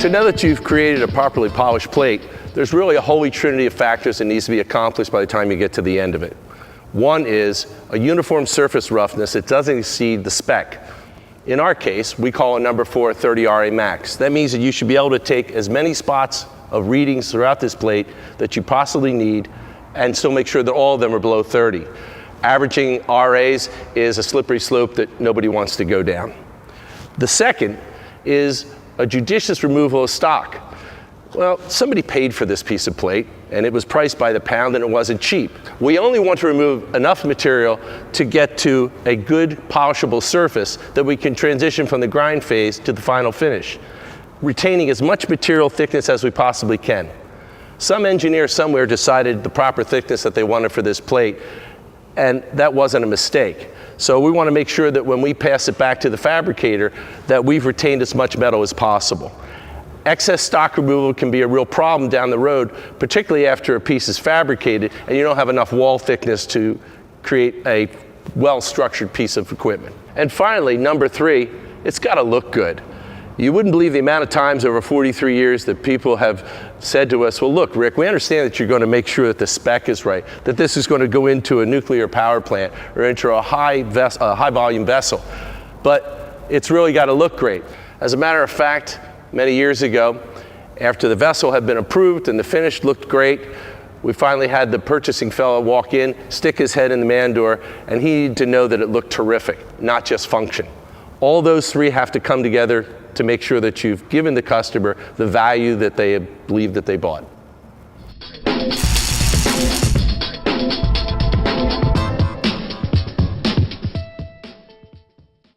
To know that you've created a properly polished plate, there's really a holy trinity of factors that needs to be accomplished by the time you get to the end of it. One is a uniform surface roughness that doesn't exceed the spec. In our case, we call a number 4 30 RA max. That means that you should be able to take as many spots of readings throughout this plate that you possibly need and still make sure that all of them are below 30. Averaging RAs is a slippery slope that nobody wants to go down. The second is a judicious removal of stock. Well, somebody paid for this piece of plate and it was priced by the pound and it wasn't cheap. We only want to remove enough material to get to a good polishable surface that we can transition from the grind phase to the final finish, retaining as much material thickness as we possibly can. Some engineer somewhere decided the proper thickness that they wanted for this plate, and that wasn't a mistake. So we want to make sure that when we pass it back to the fabricator that we've retained as much metal as possible. Excess stock removal can be a real problem down the road, particularly after a piece is fabricated and you don't have enough wall thickness to create a well-structured piece of equipment. And finally, number 3, it's got to look good. You wouldn't believe the amount of times over 43 years that people have said to us, well, look, Rick, we understand that you're going to make sure that the spec is right, that this is going to go into a nuclear power plant or into a high volume vessel, but it's really got to look great. As a matter of fact, many years ago, after the vessel had been approved and the finish looked great, we finally had the purchasing fellow walk in, stick his head in the man door, and he needed to know that it looked terrific, not just function. All those 3 have to come together to make sure that you've given the customer the value that they believe that they bought.